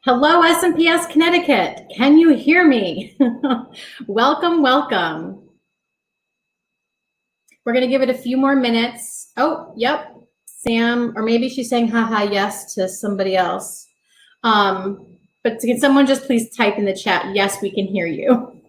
Hello, SMPS Connecticut. Can you hear me? Welcome, welcome. We're going to give it a few more minutes. Oh, yep. Sam, or maybe she's saying haha yes to somebody else. But can someone just please type in the chat, yes, we can hear you.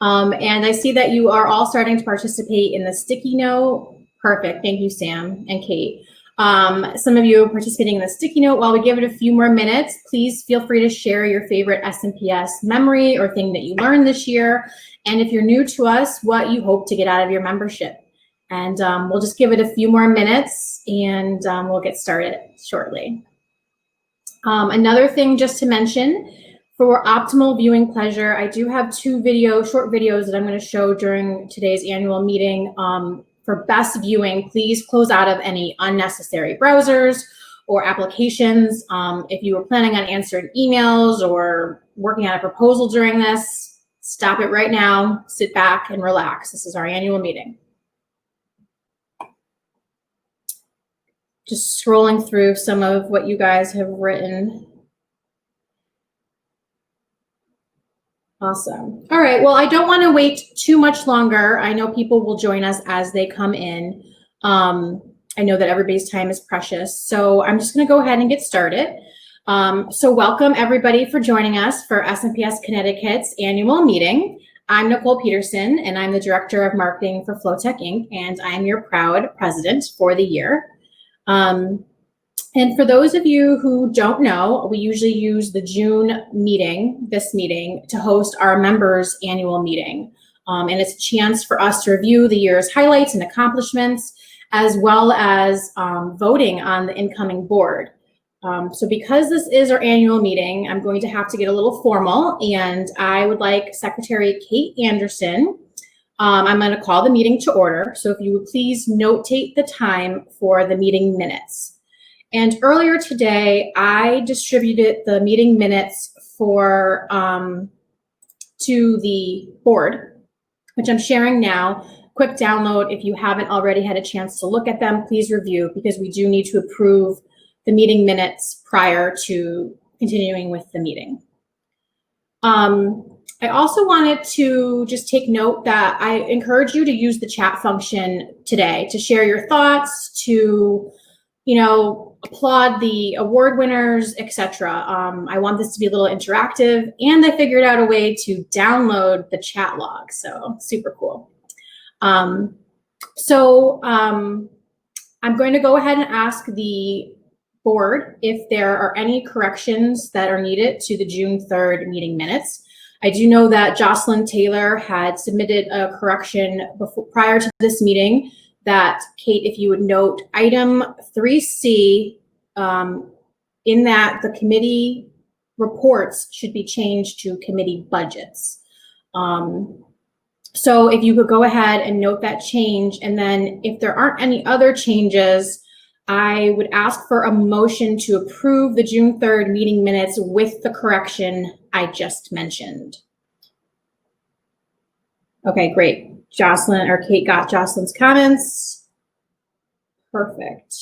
And I see that you are all starting to participate in the sticky note. Perfect. Thank you, Sam and Kate. Some of you are participating in the sticky note. While we give it a few more minutes, please feel free to share your favorite SMPS memory or thing that you learned this year. And if you're new to us, what you hope to get out of your membership. And we'll just give it a few more minutes and we'll get started shortly. Another thing just to mention, for optimal viewing pleasure, I do have two short videos that I'm going to show during today's annual meeting. For best viewing, please close out of any unnecessary browsers or applications. If you were planning on answering emails or working on a proposal during this, stop it right now, sit back and relax. This is our annual meeting. Just scrolling through some of what you guys have written. Awesome. All right, well, I don't want to wait too much longer. I know people will join us as they come in. I know that everybody's time is precious, so I'm just going to go ahead and get started. So welcome everybody for joining us for SMPS Connecticut's annual meeting. I'm Nichole Petersen, and I'm the Director of Marketing for Flowtech Inc., and I'm your proud president for the year. And for those of you who don't know, we usually use the June meeting, this meeting, to host our members' annual meeting. And it's a chance for us to review the year's highlights and accomplishments, as well as voting on the incoming board. So because this is our annual meeting, I'm going to have to get a little formal, and I would like Secretary Kate Anderson. I'm going to call the meeting to order. So if you would please notate the time for the meeting minutes. And earlier today, I distributed the meeting minutes for to the board, which I'm sharing now. Quick download. If you haven't already had a chance to look at them, please review, because we do need to approve the meeting minutes prior to continuing with the meeting. I also wanted to just take note that I encourage you to use the chat function today to share your thoughts, to applaud the award winners, etc. I want this to be a little interactive, and I figured out a way to download the chat log, so super cool. I'm going to go ahead and ask the board if there are any corrections that are needed to the June 3rd meeting minutes. I do know that Jocelyn Taylor had submitted a correction prior to this meeting, that Kate, if you would note item 3C, in that the committee reports should be changed to committee budgets. So if you could go ahead and note that change, and then if there aren't any other changes, I would ask for a motion to approve the June 3rd meeting minutes with the correction I just mentioned. Okay, great. Jocelyn or Kate got Jocelyn's comments. Perfect.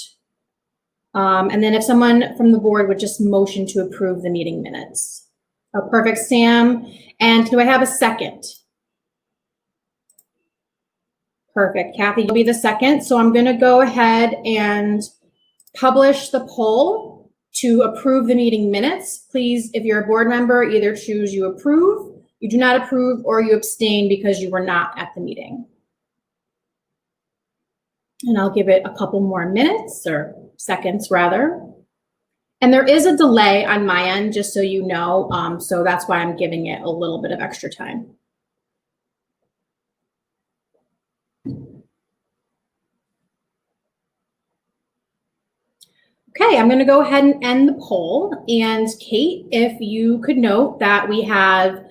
And then if someone from the board would just motion to approve the meeting minutes. Oh, perfect, Sam. And do I have a second? Perfect. Kathy, you'll be the second. So I'm going to go ahead and publish the poll to approve the meeting minutes. Please, if you're a board member, either choose you approve, you do not approve, or you abstain because you were not at the meeting. And I'll give it a couple more minutes, or seconds rather. And there is a delay on my end, just so you know. So that's why I'm giving it a little bit of extra time. Okay, I'm going to go ahead and end the poll. And Kate, if you could note that we have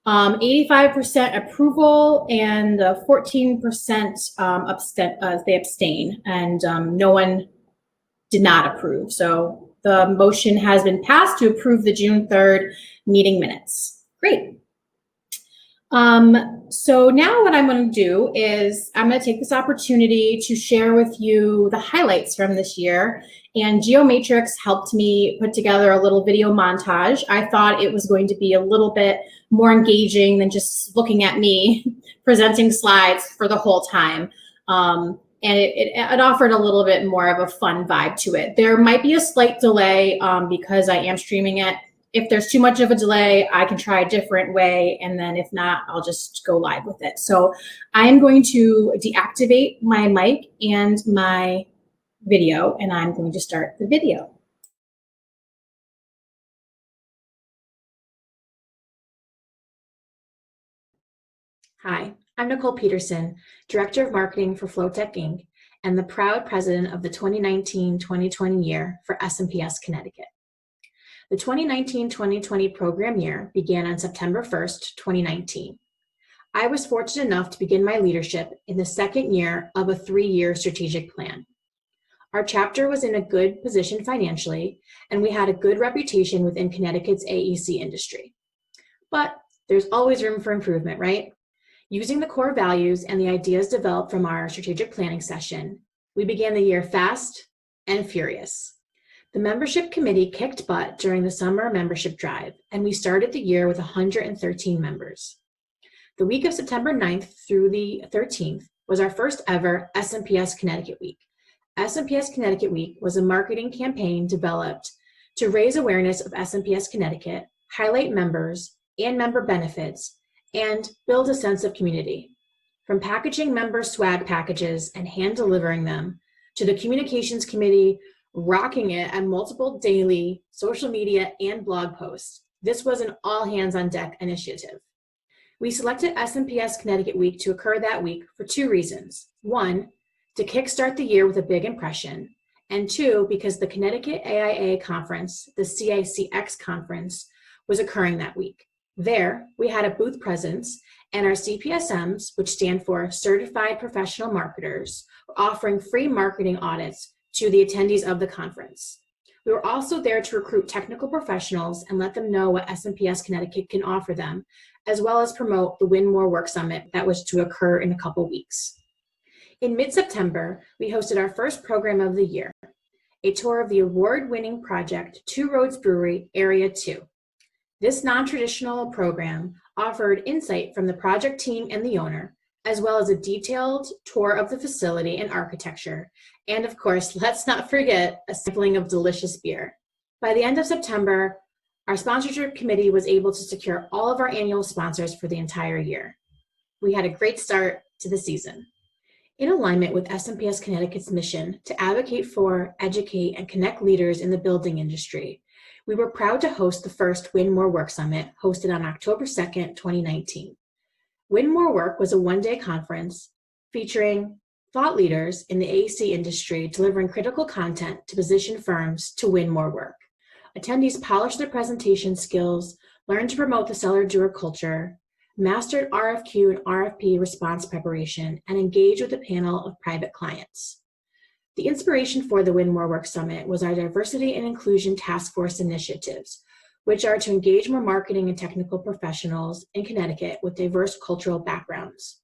85% approval and 14% they abstain, and no one did not approve. So the motion has been passed to approve the June 3rd meeting minutes. Great. So now what I'm going to do is I'm going to take this opportunity to share with you the highlights from this year. And GeoMatrix helped me put together a little video montage. I thought it was going to be a little bit more engaging than just looking at me presenting slides for the whole time. And it offered a little bit more of a fun vibe to it. There might be a slight delay because I am streaming it. If there's too much of a delay, I can try a different way. And then if not, I'll just go live with it. So I'm going to deactivate my mic and my video, and I'm going to start the video. Hi, I'm Nichole Petersen, Director of Marketing for Flowtech Inc., and the proud president of the 2019-2020 year for SMPS Connecticut. The 2019-2020 program year began on September 1st, 2019. I was fortunate enough to begin my leadership in the second year of a 3-year strategic plan. Our chapter was in a good position financially, and we had a good reputation within Connecticut's AEC industry. But there's always room for improvement, right? Using the core values and the ideas developed from our strategic planning session, we began the year fast and furious. The membership committee kicked butt during the summer membership drive, and we started the year with 113 members. The week of September 9th through the 13th was our first ever SMPS Connecticut Week. SMPS Connecticut Week was a marketing campaign developed to raise awareness of SMPS Connecticut, highlight members and member benefits, and build a sense of community. From packaging member swag packages and hand delivering them, to the communications committee rocking it at multiple daily social media and blog posts, this was an all hands on deck initiative. We selected SMPS Connecticut Week to occur that week for 2 reasons. 1, to kickstart the year with a big impression, and 2, because the Connecticut AIA conference, the CICX conference, was occurring that week. There, we had a booth presence, and our CPSMs, which stand for Certified Professional Marketers, were offering free marketing audits to the attendees of the conference. We were also there to recruit technical professionals and let them know what SMPS Connecticut can offer them, as well as promote the Win More Work Summit that was to occur in a couple weeks. In mid-September, we hosted our first program of the year, a tour of the award-winning project, Two Roads Brewery, Area 2. This non-traditional program offered insight from the project team and the owner, as well as a detailed tour of the facility and architecture, and of course, let's not forget a sampling of delicious beer. By the end of September, our sponsorship committee was able to secure all of our annual sponsors for the entire year. We had a great start to the season. In alignment with SMPS Connecticut's mission to advocate for, educate, and connect leaders in the building industry, we were proud to host the first Win More Work Summit, hosted on October 2nd, 2019. Win More Work was a 1-day conference featuring thought leaders in the AEC industry delivering critical content to position firms to win more work. Attendees polished their presentation skills, learned to promote the seller-doer culture, mastered RFQ and RFP response preparation, and engaged with a panel of private clients. The inspiration for the Win More Work Summit was our Diversity and Inclusion Task Force initiatives, which are to engage more marketing and technical professionals in Connecticut with diverse cultural backgrounds.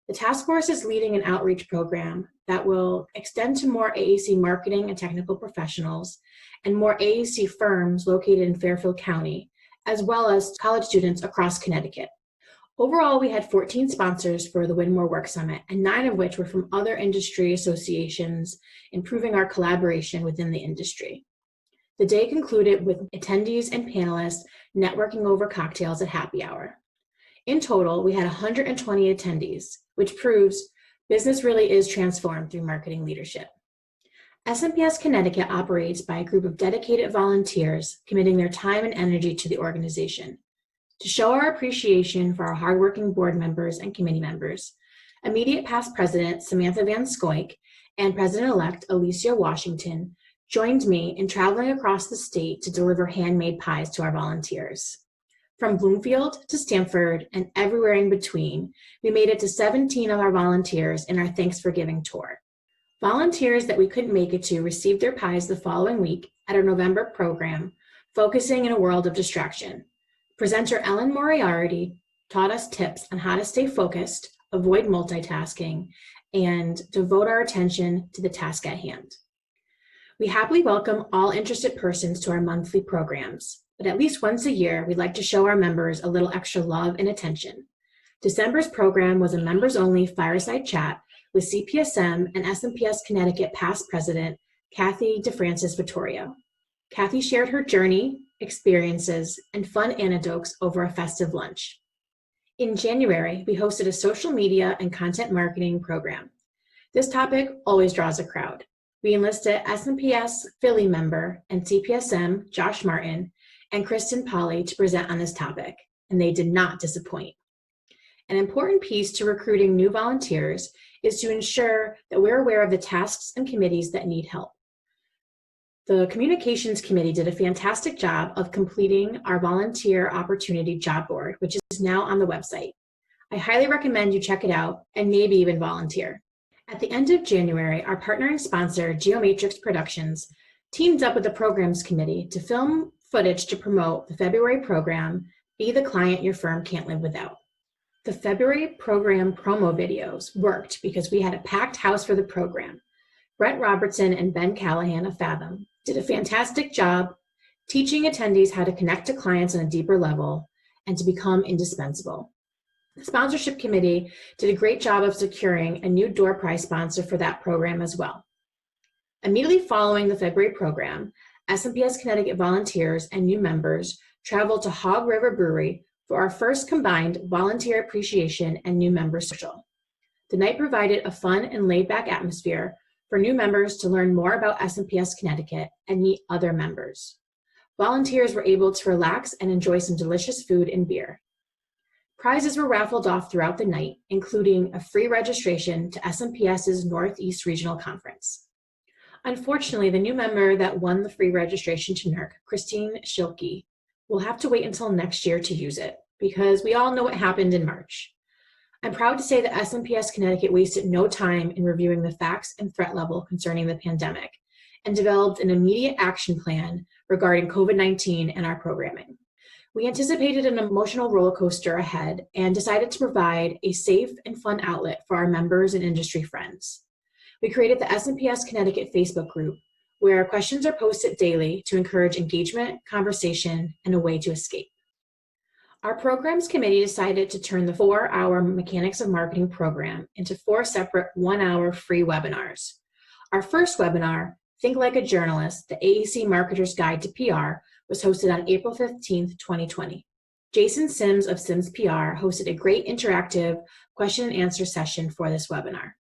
The task force is leading an outreach program that will extend to more AEC marketing and technical professionals and more AEC firms located in Fairfield County, as well as college students across Connecticut. Overall, we had 14 sponsors for the Win More Work Summit, and 9 of which were from other industry associations, improving our collaboration within the industry. The day concluded with attendees and panelists networking over cocktails at happy hour. In total, we had 120 attendees, which proves business really is transformed through marketing leadership. SMPS Connecticut operates by a group of dedicated volunteers committing their time and energy to the organization. To show our appreciation for our hardworking board members and committee members, immediate past President Samantha Van Scoik and President-elect Alicia Washington joined me in traveling across the state to deliver handmade pies to our volunteers. From Bloomfield to Stamford and everywhere in between, we made it to 17 of our volunteers in our Thanks for Giving tour. Volunteers that we couldn't make it to received their pies the following week at our November program, Focusing in a World of Distraction. Presenter Ellen Moriarty taught us tips on how to stay focused, avoid multitasking, and devote our attention to the task at hand. We happily welcome all interested persons to our monthly programs, but at least once a year, we'd like to show our members a little extra love and attention. December's program was a members-only fireside chat with CPSM and SMPS Connecticut past president, Kathy DeFrancis Vittorio. Kathy shared her journey, experiences, and fun anecdotes over a festive lunch. In January, we hosted a social media and content marketing program. This topic always draws a crowd. We enlisted SMPS Philly member and CPSM Josh Martin and Kristen Polly to present on this topic, and they did not disappoint. An important piece to recruiting new volunteers is to ensure that we're aware of the tasks and committees that need help. The Communications Committee did a fantastic job of completing our volunteer opportunity job board, which is now on the website. I highly recommend you check it out and maybe even volunteer. At the end of January, our partnering sponsor, Geomatrix Productions, teamed up with the Programs Committee to film footage to promote the February program, Be the Client Your Firm Can't Live Without. The February program promo videos worked because we had a packed house for the program. Brett Robertson and Ben Callahan of Fathom did a fantastic job teaching attendees how to connect to clients on a deeper level and to become indispensable. The sponsorship committee did a great job of securing a new door prize sponsor for that program as well. Immediately following the February program, SMPS Connecticut volunteers and new members traveled to Hog River Brewery for our first combined volunteer appreciation and new member social. The night provided a fun and laid-back atmosphere for new members to learn more about SMPS Connecticut and meet other members. Volunteers were able to relax and enjoy some delicious food and beer. Prizes were raffled off throughout the night, including a free registration to SMPS's Northeast Regional Conference. Unfortunately, the new member that won the free registration to NERC, Christine Schilke, will have to wait until next year to use it, because we all know what happened in March. I'm proud to say that SMPS Connecticut wasted no time in reviewing the facts and threat level concerning the pandemic and developed an immediate action plan regarding COVID-19 and our programming. We anticipated an emotional roller coaster ahead and decided to provide a safe and fun outlet for our members and industry friends. We created the SMPS Connecticut Facebook group, where questions are posted daily to encourage engagement, conversation, and a way to escape. Our programs committee decided to turn the 4-hour Mechanics of Marketing program into 4 separate 1-hour free webinars. Our first webinar, Think Like a Journalist, the AEC Marketer's Guide to PR, was hosted on April 15th, 2020. Jason Sims of Sims PR hosted a great interactive question and answer session for this webinar.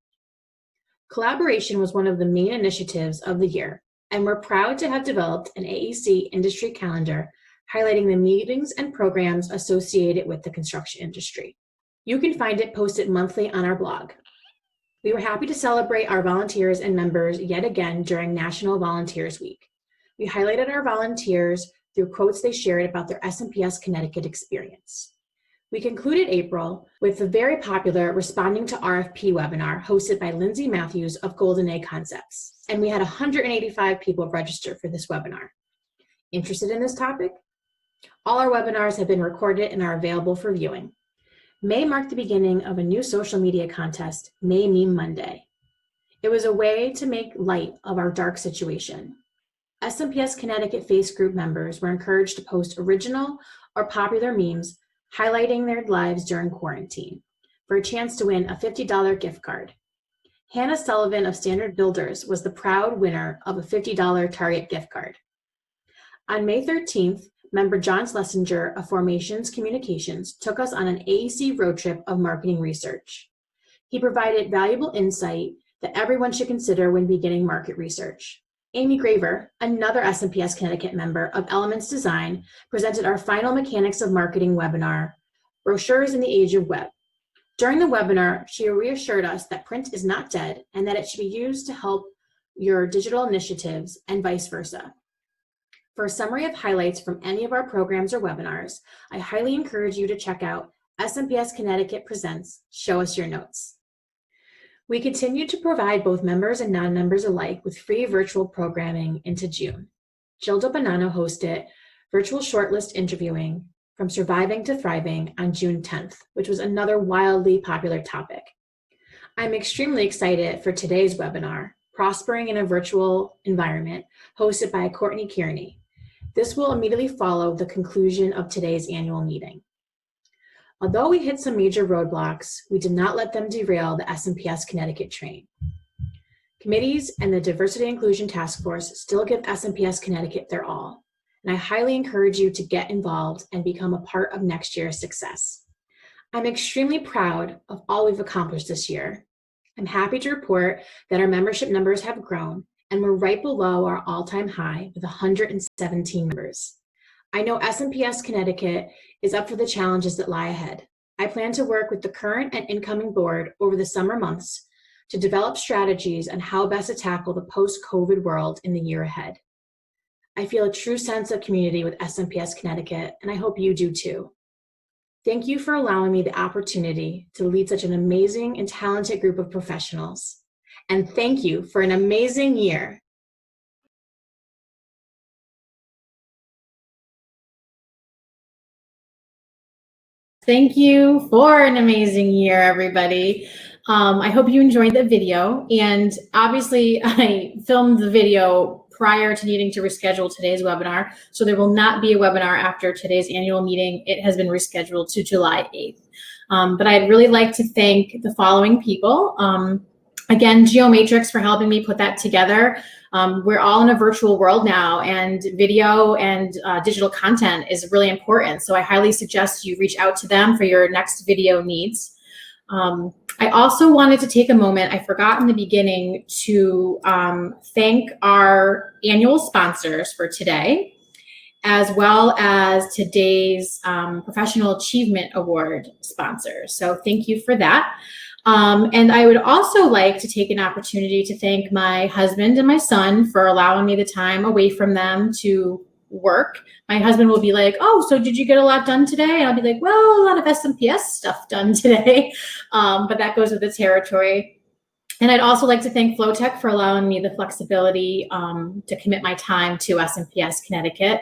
Collaboration was one of the main initiatives of the year, and we're proud to have developed an AEC industry calendar highlighting the meetings and programs associated with the construction industry. You can find it posted monthly on our blog. We were happy to celebrate our volunteers and members yet again during National Volunteers Week. We highlighted our volunteers through quotes they shared about their SMPS Connecticut experience. We concluded April with the very popular Responding to RFP webinar hosted by Lindsay Matthews of Golden Egg Concepts, and we had 185 people register for this webinar. Interested in this topic? All our webinars have been recorded and are available for viewing. May marked the beginning of a new social media contest, May Meme Monday. It was a way to make light of our dark situation. SMPS Connecticut Face Group members were encouraged to post original or popular memes highlighting their lives during quarantine for a chance to win a $50 gift card. Hannah Sullivan of Standard Builders was the proud winner of a $50 Target gift card. On May 13th, member John Schlesinger of Formations Communications took us on an AEC road trip of marketing research. He provided valuable insight that everyone should consider when beginning market research. Amy Graver, another SMPS Connecticut member of Elements Design, presented our final Mechanics of Marketing webinar, Brochures in the Age of Web. During the webinar, she reassured us that print is not dead and that it should be used to help your digital initiatives and vice versa. For a summary of highlights from any of our programs or webinars, I highly encourage you to check out SMPS Connecticut Presents Show Us Your Notes. We continue to provide both members and non-members alike with free virtual programming into June. Jill Bonanno hosted virtual shortlist interviewing, From Surviving to Thriving on June 10th, which was another wildly popular topic. I'm extremely excited for today's webinar, Prospering in a Virtual Environment, hosted by Courtney Kearney. This will immediately follow the conclusion of today's annual meeting. Although we hit some major roadblocks, we did not let them derail the SMPS Connecticut train. Committees and the Diversity and Inclusion Task Force still give SMPS Connecticut their all, and I highly encourage you to get involved and become a part of next year's success. I'm extremely proud of all we've accomplished this year. I'm happy to report that our membership numbers have grown, and we're right below our all-time high with 117 members. I know SMPS Connecticut is up for the challenges that lie ahead. I plan to work with the current and incoming board over the summer months to develop strategies on how best to tackle the post-COVID world in the year ahead. I feel a true sense of community with SMPS Connecticut, and I hope you do too. Thank you for allowing me the opportunity to lead such an amazing and talented group of professionals. And thank you for an amazing year. Thank you for an amazing year, everybody. I hope you enjoyed the video, and obviously I filmed the video prior to needing to reschedule today's webinar, so there will not be a webinar after today's annual meeting. It has been rescheduled to July 8th. But I'd really like to thank the following people. Again, Geomatrix for helping me put that together. We're all in a virtual world now, and video and digital content is really important. So I highly suggest you reach out to them for your next video needs. I also wanted to take a moment, I forgot in the beginning, to thank our annual sponsors for today, as well as today's Professional Achievement Award sponsors. So thank you for that. And I would also like to take an opportunity to thank my husband and my son for allowing me the time away from them to work. My husband will be like, oh, so did you get a lot done today? And I'll be like, well, a lot of SMPS stuff done today, but that goes with the territory. And I'd also like to thank Flowtech for allowing me the flexibility to commit my time to SMPS Connecticut.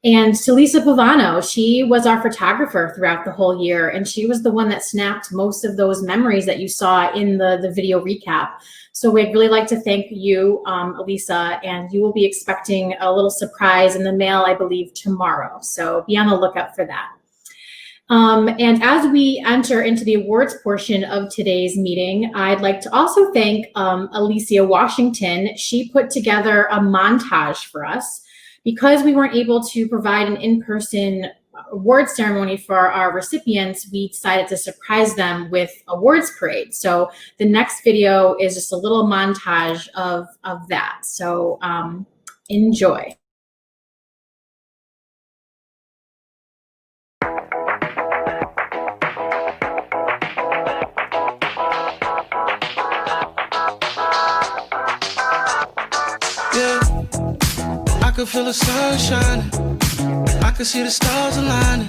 And to Lisa Pavano, she was our photographer throughout the whole year, and she was the one that snapped most of those memories that you saw in the video recap. So we'd really like to thank you, Elisa, and you will be expecting a little surprise in the mail, I believe, tomorrow. So be on the lookout for that. And as we enter into the awards portion of today's meeting, I'd like to also thank Alicia Washington. She put together a montage for us. Because we weren't able to provide an in-person award ceremony for our recipients, we decided to surprise them with awards parade. So the next video is just a little montage of that. So enjoy. I could feel the sun shining, I could see the stars aligning.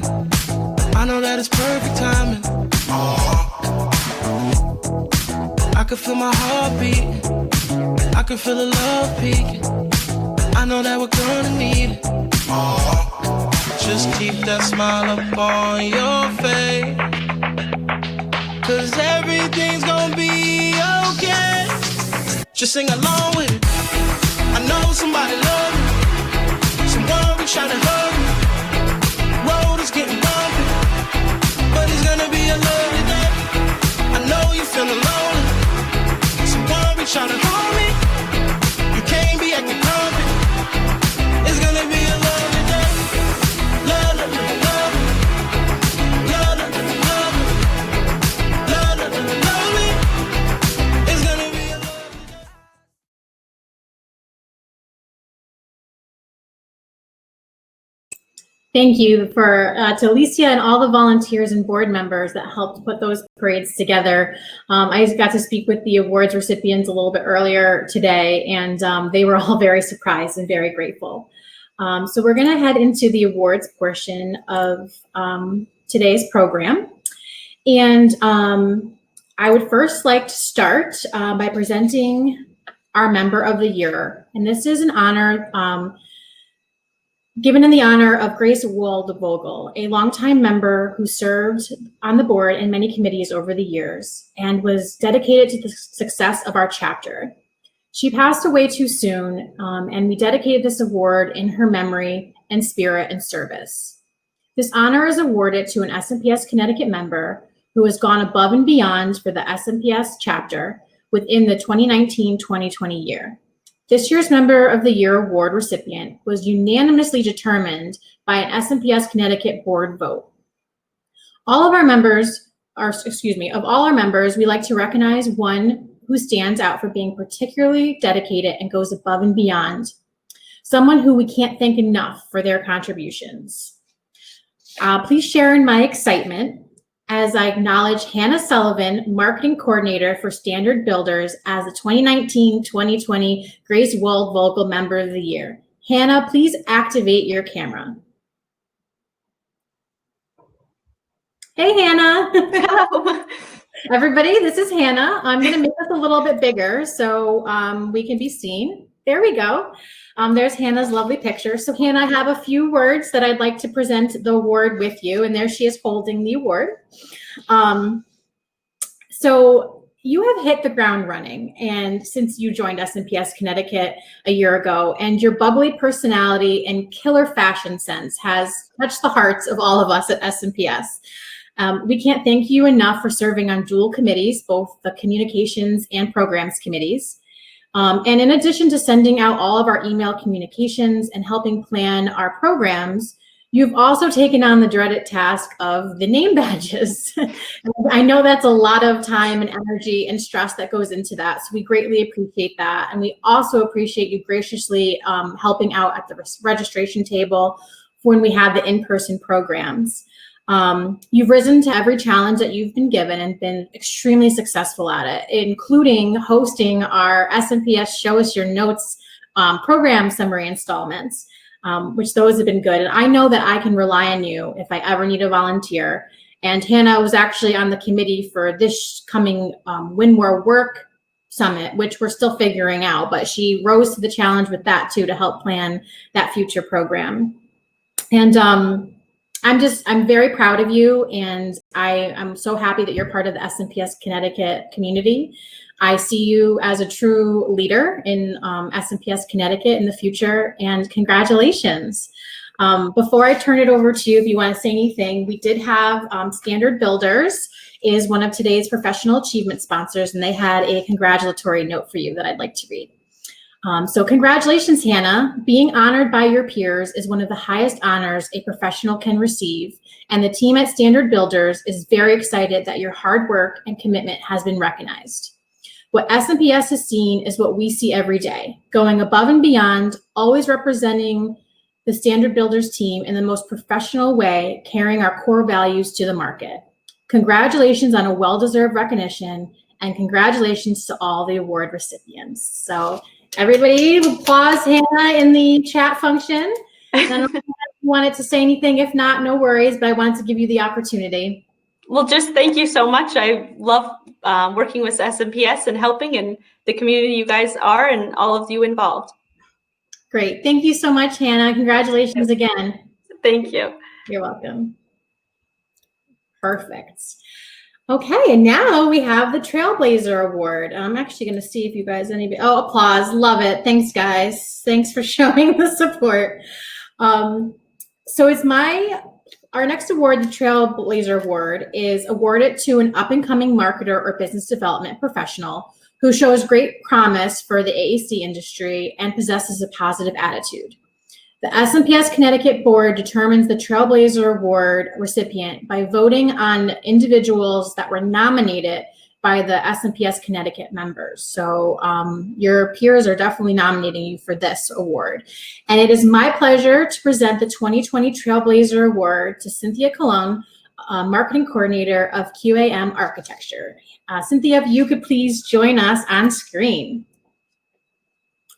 I know that it's perfect timing. I could feel my heart beating, I could feel the love peaking. I know that we're gonna need it. Just keep that smile up on your face, 'cause everything's gonna be okay. Just sing along with it. I know somebody loves me, someone reach out and hug me. Road is getting bumpy, but it's gonna be a lovely day. I know you're feeling lonely, someone reach out and hold me. You can't be acting grumpy, it's gonna be a lovely day. Love, love, love, love, love, love, love, love, love, love, love me. It's gonna be a lovely day. Thank you to Alicia and all the volunteers and board members that helped put those parades together. I got to speak with the awards recipients a little bit earlier today, and they were all very surprised and very grateful. So we're going to head into the awards portion of today's program. And I would first like to start by presenting our Member of the Year. And this is an honor given in the honor of Grace Wald-Vogel, a longtime member who served on the board in many committees over the years and was dedicated to the success of our chapter. She passed away too soon, and we dedicated this award in her memory and spirit and service. This honor is awarded to an SMPS Connecticut member who has gone above and beyond for the SMPS chapter within the 2019-2020 year. This year's Member of the Year award recipient was unanimously determined by an SMPS Connecticut board vote. Of all our members, we like to recognize one who stands out for being particularly dedicated and goes above and beyond. Someone who we can't thank enough for their contributions. Please share in my excitement as I acknowledge Hannah Sullivan, Marketing Coordinator for Standard Builders, as the 2019-2020 Grace Wald-Vogel Member of the Year. Hannah, please activate your camera. Hey, Hannah. Hello. Everybody, this is Hannah. I'm going to make this a little bit bigger so we can be seen. There we go. There's Hannah's lovely picture. So Hannah, I have a few words that I'd like to present the award with you, and there she is holding the award. So you have hit the ground running, and since you joined SMPS Connecticut a year ago, and your bubbly personality and killer fashion sense has touched the hearts of all of us at SMPS. We can't thank you enough for serving on dual committees, both the communications and programs committees. And in addition to sending out all of our email communications and helping plan our programs, you've also taken on the dreaded task of the name badges. I know that's a lot of time and energy and stress that goes into that, so we greatly appreciate that. And we also appreciate you graciously helping out at the registration table when we have the in-person programs. You've risen to every challenge that you've been given and been extremely successful at it, including hosting our SMPS Show Us Your Notes program summary installments, which those have been good. And I know that I can rely on you if I ever need a volunteer. And Hannah was actually on the committee for this coming Win More Work Summit, which we're still figuring out, but she rose to the challenge with that too to help plan that future program. And I'm very proud of you, and I'm so happy that you're part of the SMPS Connecticut community. I see you as a true leader in SMPS Connecticut in the future, and congratulations. Before I turn it over to you, if you want to say anything, we did have Standard Builders is one of today's professional achievement sponsors, and they had a congratulatory note for you that I'd like to read. So congratulations, Hannah. Being honored by your peers is one of the highest honors a professional can receive, and the team at Standard Builders is very excited that your hard work and commitment has been recognized. What SMPS has seen is what we see every day, going above and beyond, always representing the Standard Builders team in the most professional way, carrying our core values to the market. Congratulations on a well-deserved recognition, and congratulations to all the award recipients. So everybody applause Hannah in the chat function. I don't know if you wanted to say anything. If not, no worries, but I wanted to give you the opportunity. Well, just thank you so much. I love working with SMPS and helping, and the community you guys are and all of you involved. Great. Thank you so much, Hannah. Congratulations again. Thank you. You're welcome. Perfect. Okay, and now we have the Trailblazer Award. I'm actually going to see if you guys, applause, love it. Thanks, guys. Thanks for showing the support. So our next award, the Trailblazer Award, is awarded to an up-and-coming marketer or business development professional who shows great promise for the AEC industry and possesses a positive attitude. The SMPS Connecticut Board determines the Trailblazer Award recipient by voting on individuals that were nominated by the SMPS Connecticut members. So your peers are definitely nominating you for this award. And it is my pleasure to present the 2020 Trailblazer Award to Cynthia Colon, Marketing Coordinator of QAM Architecture. Cynthia, if you could please join us on screen.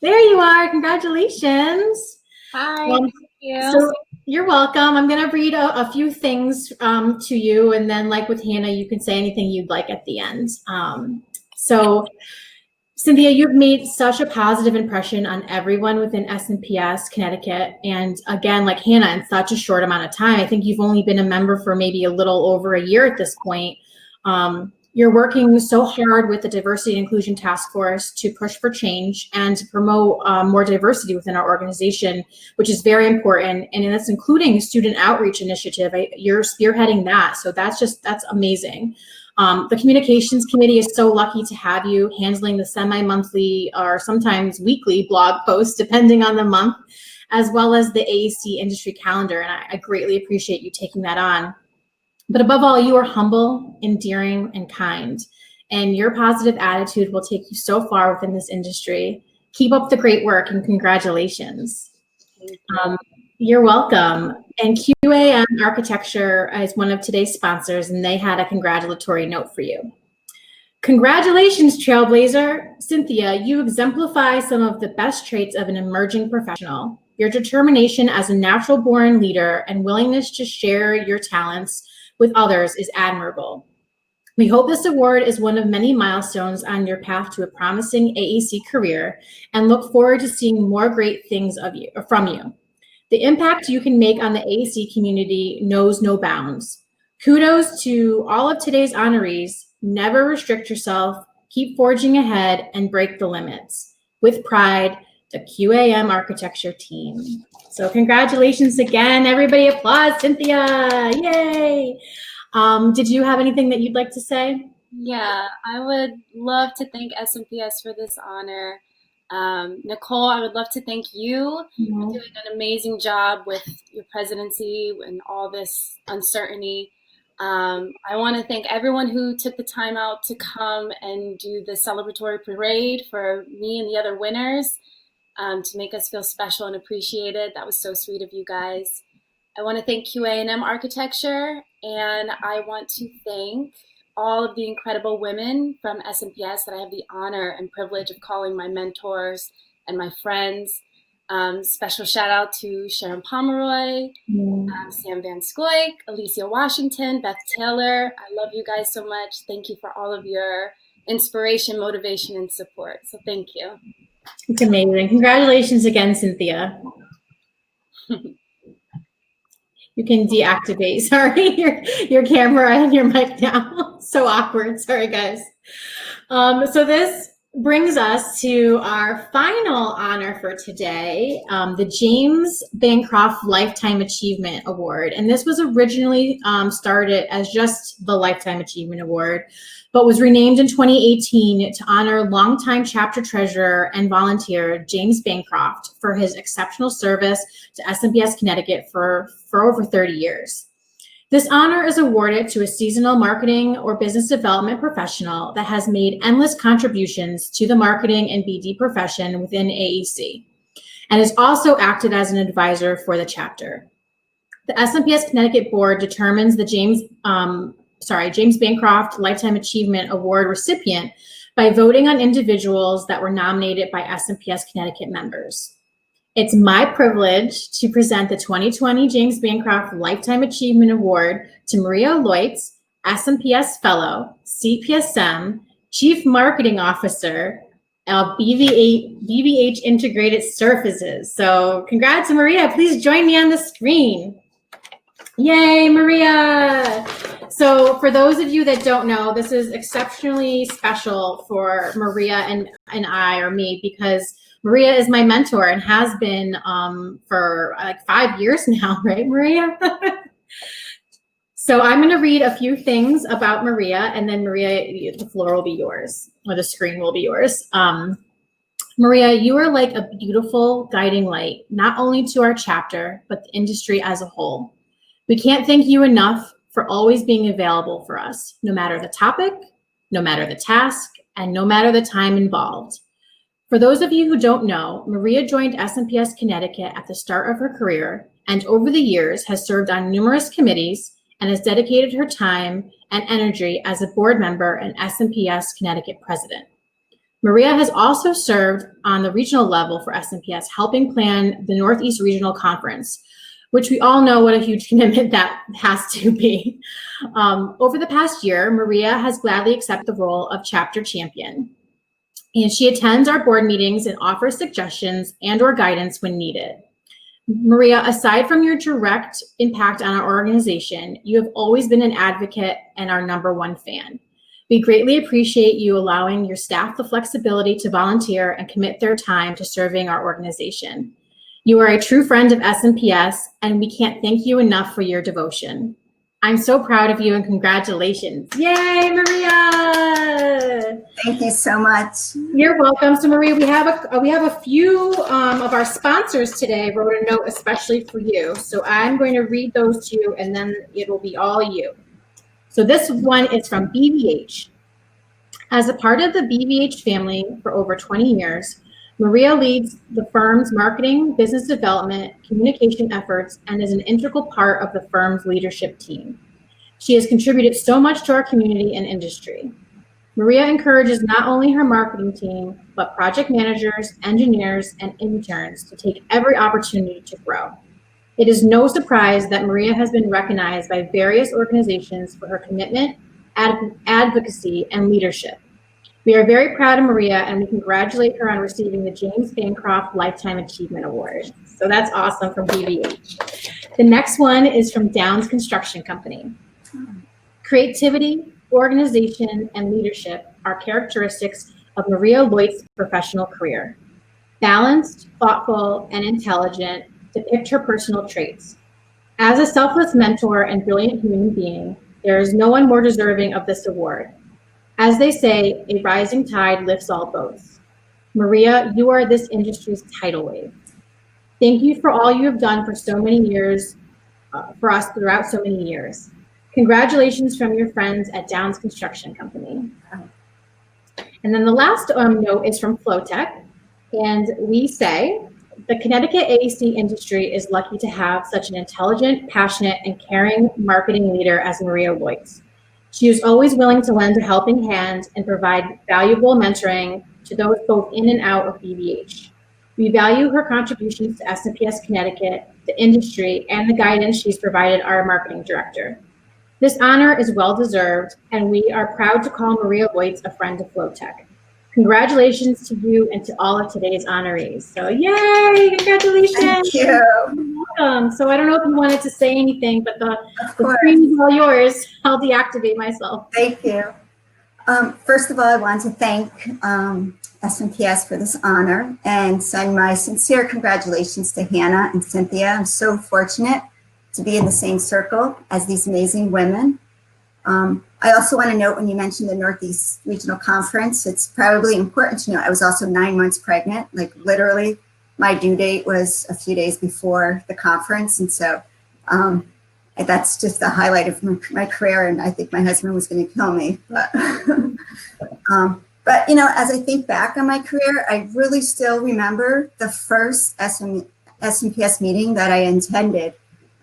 There you are. Congratulations. Hi, thank you. So you're welcome. I'm going to read a few things to you, and then like with Hannah, you can say anything you'd like at the end. So Cynthia, you've made such a positive impression on everyone within SMPS Connecticut. And again, like Hannah, in such a short amount of time, I think you've only been a member for maybe a little over a year at this point. You're working so hard with the Diversity and Inclusion Task Force to push for change and to promote more diversity within our organization, which is very important. And that's including a student outreach initiative. You're spearheading that. So that's amazing. The communications committee is so lucky to have you handling the semi-monthly or sometimes weekly blog posts, depending on the month, as well as the AEC industry calendar. And I greatly appreciate you taking that on. But above all, you are humble, endearing, and kind. And your positive attitude will take you so far within this industry. Keep up the great work and congratulations. You're welcome. And QAM Architecture is one of today's sponsors, and they had a congratulatory note for you. Congratulations, Trailblazer. Cynthia, you exemplify some of the best traits of an emerging professional. Your determination as a natural-born leader and willingness to share your talents with others is admirable. We hope this award is one of many milestones on your path to a promising AEC career and look forward to seeing more great things from you. The impact you can make on the AEC community knows no bounds. Kudos to all of today's honorees. Never restrict yourself, keep forging ahead, and break the limits. With pride, the QAM Architecture team. So congratulations again, everybody. Applause, Cynthia. Yay. Did you have anything that you'd like to say? Yeah, I would love to thank SMPS for this honor. Nichole, I would love to thank you for doing an amazing job with your presidency and all this uncertainty. I want to thank everyone who took the time out to come and do the celebratory parade for me and the other winners. To make us feel special and appreciated. That was so sweet of you guys. I want to thank QA&M Architecture, and I want to thank all of the incredible women from SMPS that I have the honor and privilege of calling my mentors and my friends. Special shout out to Sharon Pomeroy, Sam Van Scoyk, Alicia Washington, Beth Taylor. I love you guys so much. Thank you for all of your inspiration, motivation, and support. So thank you. It's amazing. Congratulations again, Cynthia. You can deactivate, sorry, your camera and your mic now. So awkward, sorry guys. So this brings us to our final honor for today, the James Bancroft Lifetime Achievement Award. And this was originally started as just the Lifetime Achievement Award, but was renamed in 2018 to honor longtime chapter treasurer and volunteer James Bancroft for his exceptional service to SMPS Connecticut for over 30 years. This honor is awarded to a seasonal marketing or business development professional that has made endless contributions to the marketing and BD profession within AEC, and has also acted as an advisor for the chapter. The SMPS Connecticut Board determines the James Bancroft Lifetime Achievement Award recipient by voting on individuals that were nominated by SMPS Connecticut members. It's my privilege to present the 2020 James Bancroft Lifetime Achievement Award to Maria Leutz, SMPS Fellow, CPSM, Chief Marketing Officer of BVH Integrated Surfaces. So congrats to Maria. Please join me on the screen. Yay, Maria. So for those of you that don't know, this is exceptionally special for Maria and I, or me, because Maria is my mentor and has been for like 5 years now, right, Maria? So I'm going to read a few things about Maria, and then Maria, the floor will be yours, or the screen will be yours. Maria, you are like a beautiful guiding light, not only to our chapter, but the industry as a whole. We can't thank you enough for always being available for us, no matter the topic, no matter the task, and no matter the time involved. For those of you who don't know, Maria joined SMPS Connecticut at the start of her career, and over the years has served on numerous committees and has dedicated her time and energy as a board member and SMPS Connecticut president. Maria has also served on the regional level for SMPS, helping plan the Northeast Regional Conference, which we all know what a huge commitment that has to be. Over the past year, Maria has gladly accepted the role of chapter champion. and she attends our board meetings and offers suggestions and or guidance when needed. Maria, aside from your direct impact on our organization, you have always been an advocate and our #1 fan. We greatly appreciate you allowing your staff the flexibility to volunteer and commit their time to serving our organization. You are a true friend of SMPS, and we can't thank you enough for your devotion. I'm so proud of you and congratulations. Yay, Maria! Thank you so much. You're welcome. So Maria, we have a few of our sponsors today wrote a note especially for you. So I'm going to read those to you and then it'll be all you. So this one is from BVH. As a part of the BVH family for over 20 years, Maria leads the firm's marketing, business development, communication efforts, and is an integral part of the firm's leadership team. She has contributed so much to our community and industry. Maria encourages not only her marketing team, but project managers, engineers, and interns to take every opportunity to grow. It is no surprise that Maria has been recognized by various organizations for her commitment, advocacy, and leadership. We are very proud of Maria and we congratulate her on receiving the James Bancroft Lifetime Achievement Award. So that's awesome from BVH. The next one is from Downs Construction Company. Creativity, organization, and leadership are characteristics of Maria Lloyd's professional career. Balanced, thoughtful, and intelligent depict her personal traits. As a selfless mentor and brilliant human being, there is no one more deserving of this award. As they say, a rising tide lifts all boats. Maria, you are this industry's tidal wave. Thank you for all you have done for so many years, for us throughout so many years. Congratulations from your friends at Downs Construction Company. And then the last note is from Flowtech, and we say, the Connecticut AEC industry is lucky to have such an intelligent, passionate, and caring marketing leader as Maria Lloyd. She is always willing to lend a helping hand and provide valuable mentoring to those both in and out of BVH. We value her contributions to SMPS Connecticut, the industry, and the guidance she's provided our marketing director. This honor is well-deserved, and we are proud to call Maria Lloyd a friend of Flowtech. Congratulations to you and to all of today's honorees. So yay, congratulations. Thank you. You're welcome. So I don't know if you wanted to say anything, but the screen is all yours. I'll deactivate myself. Thank you. First of all, I want to thank SMPS for this honor and send my sincere congratulations to Hannah and Cynthia. I'm so fortunate to be in the same circle as these amazing women. I also want to note when you mentioned the Northeast Regional Conference, it's probably important to know I was also 9 months pregnant. Like literally my due date was a few days before the conference. And so that's just the highlight of my career. And I think my husband was going to kill me. But you know, as I think back on my career, I really still remember the first SMPS meeting that I attended.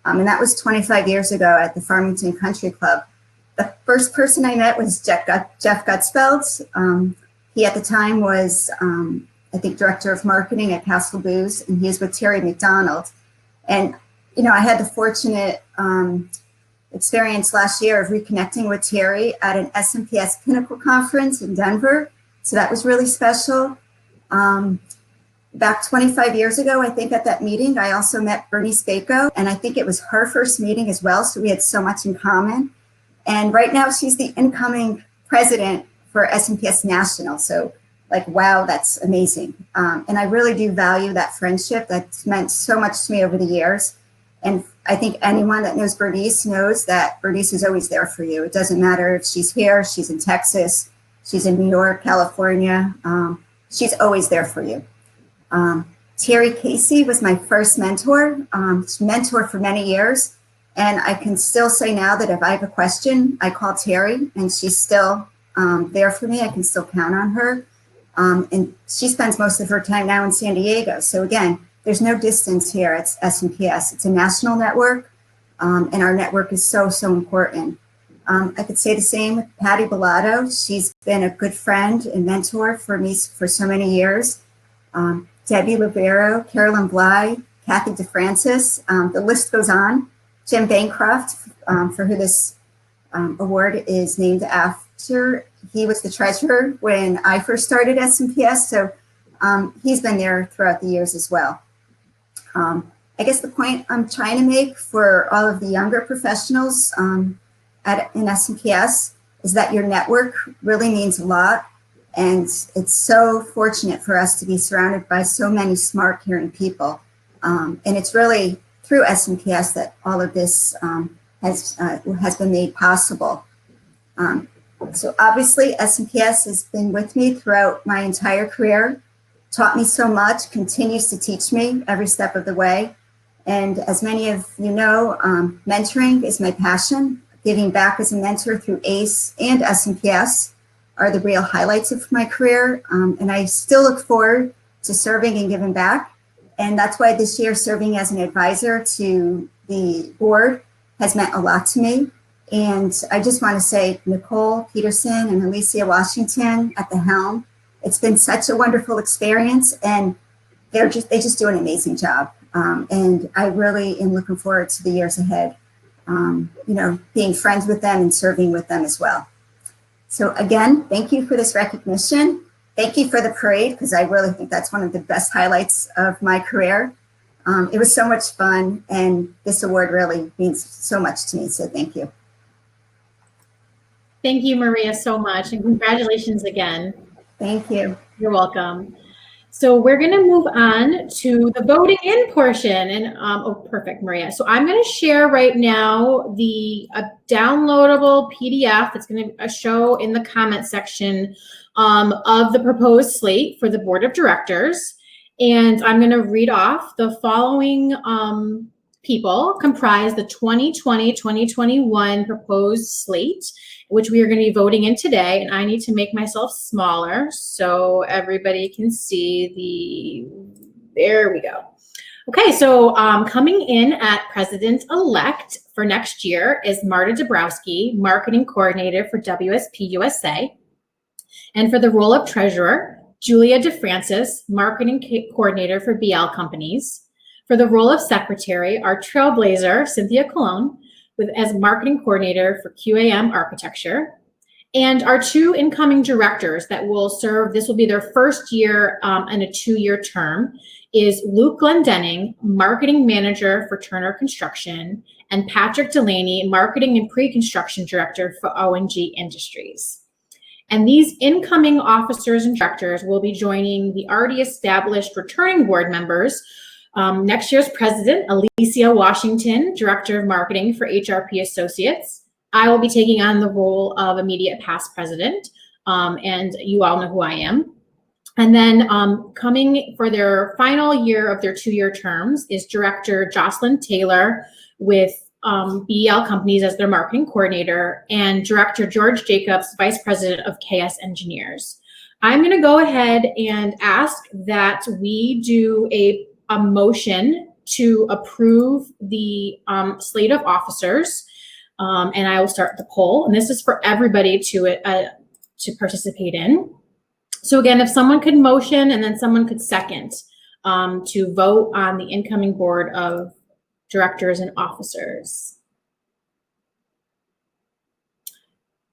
And that was 25 years ago at the Farmington Country Club. The first person I met was Jeff Gutsfeld. He at the time was, I think, director of marketing at Castle Booze, and he was with Terry McDonald. And, you know, I had the fortunate experience last year of reconnecting with Terry at an SMPS Pinnacle conference in Denver. So that was really special. Back 25 years ago, I think at that meeting, I also met Bernice Bako, and I think it was her first meeting as well. So we had so much in common. And right now she's the incoming president for SMPS National. So like, wow, that's amazing. And I really do value that friendship. That's meant so much to me over the years. And I think anyone that knows Bernice knows that Bernice is always there for you. It doesn't matter if she's here, she's in Texas, she's in New York, California. She's always there for you. Terry Casey was my first mentor, for many years. And I can still say now that if I have a question, I call Terry and she's still there for me. I can still count on her. And she spends most of her time now in San Diego. So again, there's no distance here at SMPS. It's a national network, and our network is so, so important. I could say the same with Patty Bellato. She's been a good friend and mentor for me for so many years. Debbie Libero, Carolyn Bly, Kathy DeFrancis, the list goes on. Jim Bancroft, for who this award is named after. he was the treasurer when I first started SMPS, so he's been there throughout the years as well. I guess the point I'm trying to make for all of the younger professionals in SMPS is that your network really means a lot. And it's so fortunate for us to be surrounded by so many smart, caring people. And it's really through SMPS that all of this has been made possible. So obviously SMPS has been with me throughout my entire career, taught me so much, continues to teach me every step of the way. And as many of you know, mentoring is my passion. Giving back as a mentor through ACE and SMPS are the real highlights of my career. And I still look forward to serving and giving back. And that's why this year serving as an advisor to the board has meant a lot to me. And I just want to say Nichole Petersen and Alicia Washington at the helm. It's been such a wonderful experience, and they just do an amazing job. And I really am looking forward to the years ahead. You know, being friends with them and serving with them as well. So again, thank you for this recognition. Thank you for the parade, because I really think that's one of the best highlights of my career. It was so much fun, and this award really means so much to me, so thank you. Thank you, Maria, so much, and congratulations again. Thank you. You're welcome. So we're going to move on to the voting in portion. And oh, perfect, Maria. So I'm going to share right now the downloadable PDF that's going to show in the comment section of the proposed slate for the board of directors. And I'm going to read off the following people comprise the 2020-2021 proposed slate, which we are going to be voting in today. And I need to make myself smaller so everybody can see there we go. Okay, so coming in at president-elect for next year is Marta Dabrowski, marketing coordinator for WSP USA. And for the role of treasurer, Julia DeFrancis, marketing coordinator for BL Companies. For the role of secretary, our trailblazer, Cynthia Colon, as marketing coordinator for QAM Architecture. And our two incoming directors that will serve, this will be their first year and a 2-year term, is Luke Glendenning, marketing manager for Turner Construction, and Patrick Delaney, marketing and pre-construction director for ONG Industries. And these incoming officers and directors will be joining the already established returning board members. Next year's president, Alicia Washington, director of marketing for HRP Associates. I will be taking on the role of immediate past president, and you all know who I am. And then coming for their final year of their 2-year terms is director Jocelyn Taylor with BL Companies as their marketing coordinator, and director George Jacobs, vice president of KS Engineers. I'm going to go ahead and ask that we do a motion to approve the slate of officers, and I will start the poll. And this is for everybody to participate in. So again, if someone could motion and then someone could second to vote on the incoming board of directors and officers.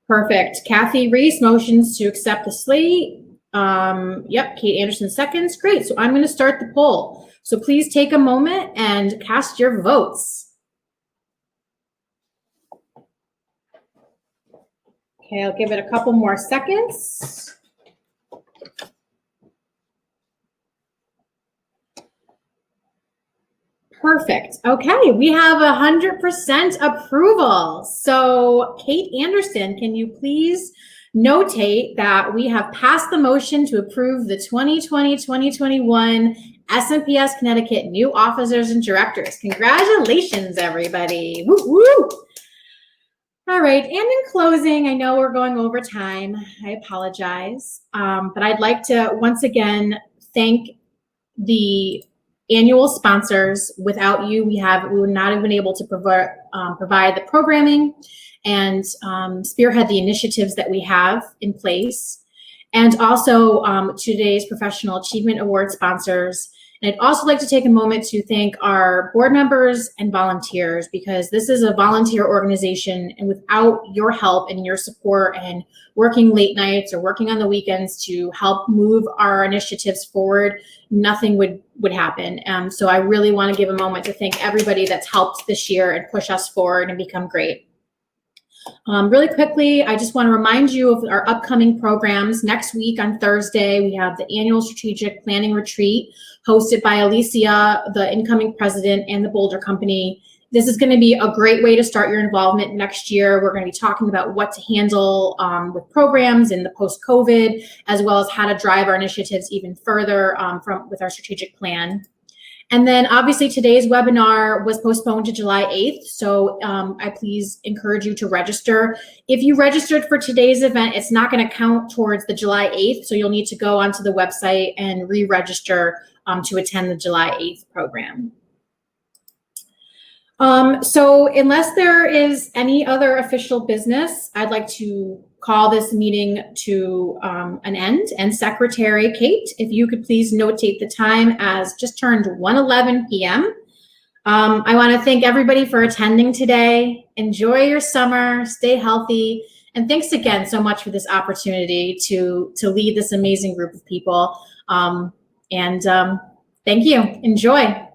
Perfect. Kathy Reese motions to accept the slate. Yep, Kate Anderson seconds. Great. So I'm going to start the poll. So please take a moment and cast your votes. Okay, I'll give it a couple more seconds. Perfect. Okay, we have 100% approval. So Kate Anderson, can you please notate that we have passed the motion to approve the 2020-2021 SMPS Connecticut new officers and directors. Congratulations, everybody. Woo woo. All right, and in closing, I know we're going over time. I apologize, but I'd like to once again thank the annual sponsors. Without you, we would not have been able to provide the programming and spearhead the initiatives that we have in place. And also today's Professional Achievement Award sponsors, And I'd also like to take a moment to thank our board members and volunteers, because this is a volunteer organization, and without your help and your support and working late nights or working on the weekends to help move our initiatives forward, nothing would happen. So I really want to give a moment to thank everybody that's helped this year and push us forward and become great. Really quickly, I just want to remind you of our upcoming programs. Next week on Thursday, we have the annual strategic planning retreat hosted by Alicia, the incoming president, and the Boulder Company. This is going to be a great way to start your involvement next year. We're going to be talking about what to handle with programs in the post-COVID, as well as how to drive our initiatives even further with our strategic plan. And then obviously today's webinar was postponed to July 8th. So I please encourage you to register. If you registered for today's event, it's not going to count towards the July 8th. So you'll need to go onto the website and re-register to attend the July 8th program. So unless there is any other official business, I'd like to call this meeting to an end. And Secretary Kate, if you could please notate the time as just turned 1:11 p.m. I want to thank everybody for attending today. Enjoy your summer, stay healthy, and thanks again so much for this opportunity to lead this amazing group of people. Thank you. Enjoy.